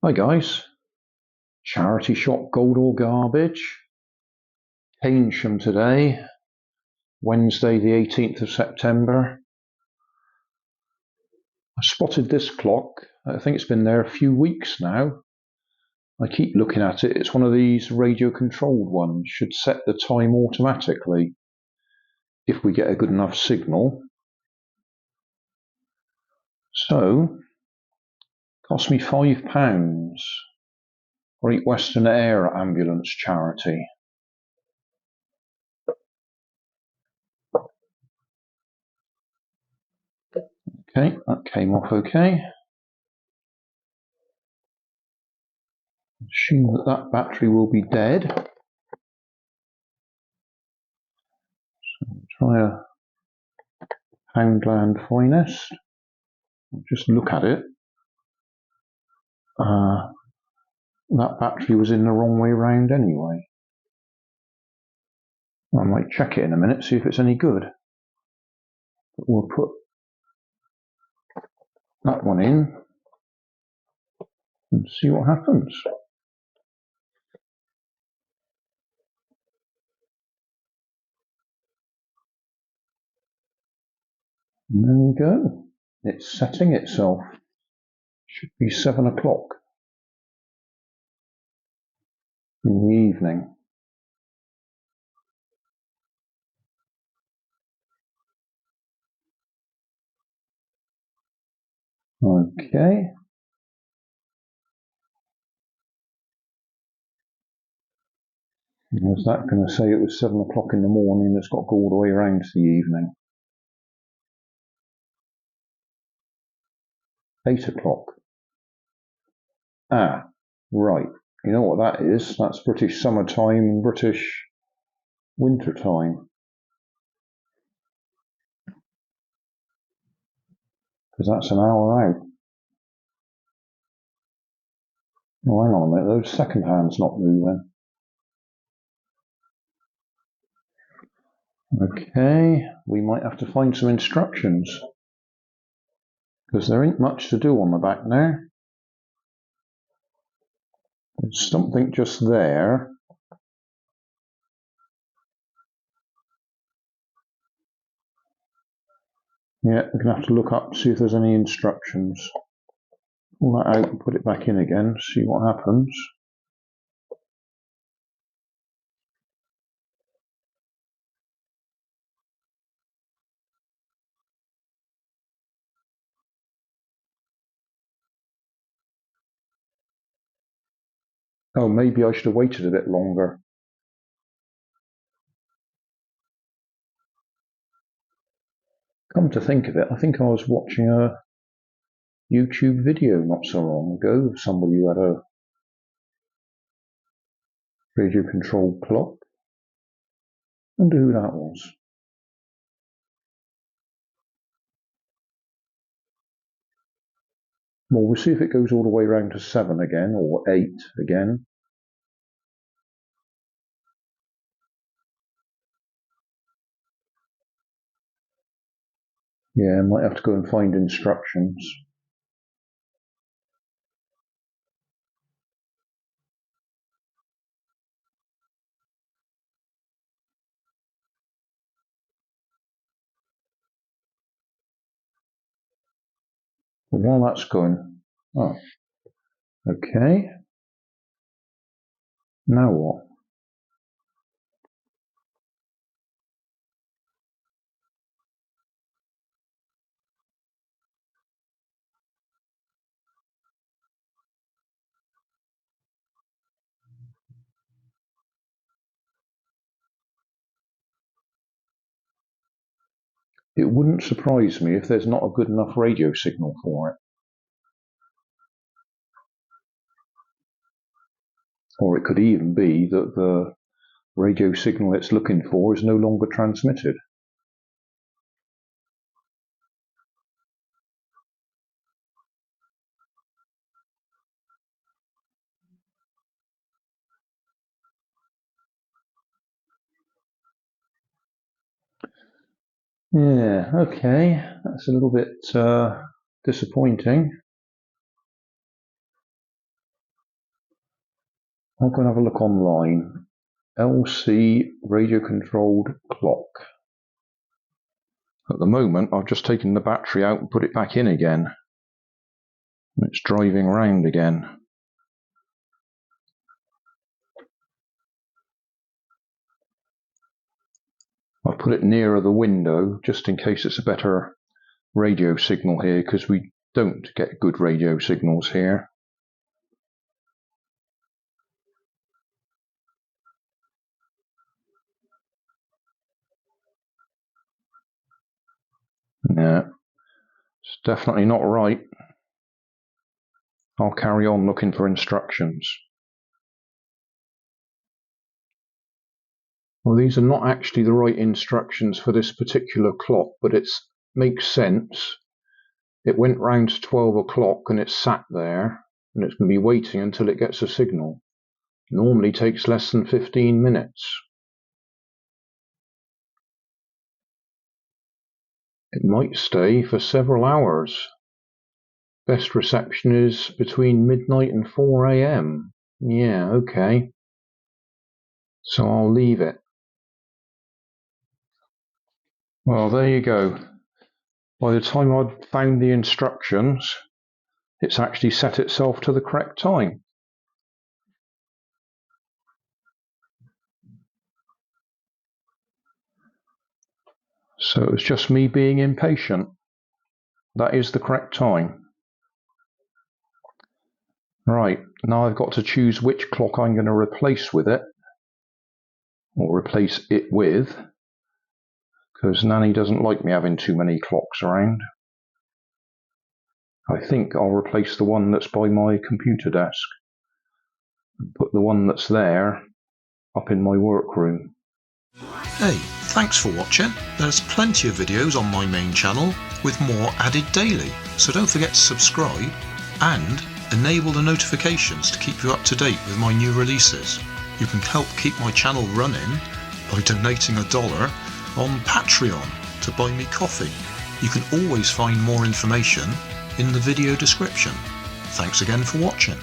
Hi guys, charity shop gold or garbage. Keynsham today, Wednesday the 18th of September. I spotted this clock. I think it's been there a few weeks now. I keep looking at it. It's one of these radio controlled ones. Should set the time automatically if we get a good enough signal. So, cost me £5. Great Western Air Ambulance charity. Okay, that came off okay. Assume that battery will be dead. Try a Poundland Finest. Just look at it. That battery was in the wrong way round anyway. I might check it in a minute, see if it's any good. But we'll put that one in and see what happens. And there we go. It's setting itself. Should be 7 o'clock in the evening. Okay. Was that going to say it was 7 o'clock in the morning? It's got to go all the way around to the evening. 8 o'clock. Ah, right. You know what that is? That's British summertime and British winter time. Because that's an hour out. Oh, hang on a minute, those second hands not moving. Okay, we might have to find some instructions. Because there ain't much to do on the back now. There's something just there. Yeah, we're going to have to look up, see if there's any instructions. Pull that out and put it back in again, see what happens. Oh, maybe I should have waited a bit longer. Come to think of it, I think I was watching a YouTube video not so long ago of somebody who had a radio controlled clock. I wonder who that was. Well, we'll see if it goes all the way around to 7 again, or 8 again. Yeah, I might have to go and find instructions. But while that's going, oh, okay. Now what? It wouldn't surprise me if there's not a good enough radio signal for it. Or it could even be that the radio signal it's looking for is no longer transmitted. Yeah, okay, that's a little bit disappointing. I'll go and have a look online. LC radio controlled clock. At the moment I've just taken the battery out and put it back in again. It's driving round again. I've put it nearer the window just in case it's a better radio signal here, because we don't get good radio signals here. Yeah, it's definitely not right. I'll carry on looking for instructions. Well, these are not actually the right instructions for this particular clock, but it makes sense. It went round to 12 o'clock and it's sat there, and it's going to be waiting until it gets a signal. Normally takes less than 15 minutes. It might stay for several hours. Best reception is between midnight and 4 AM. Yeah, okay. So I'll leave it. Well, there you go. By the time I'd found the instructions, it's actually set itself to the correct time. So it was just me being impatient. That is the correct time. Right, now I've got to choose which clock I'm going to replace with it, or replace it with, because Nanny doesn't like me having too many clocks around. I think I'll replace the one that's by my computer desk and put the one that's there up in my workroom. Hey, thanks for watching. There's plenty of videos on my main channel with more added daily, so don't forget to subscribe and enable the notifications to keep you up to date with my new releases. You can help keep my channel running by donating $1 on Patreon to buy me coffee. You can always find more information in the video description. Thanks again for watching.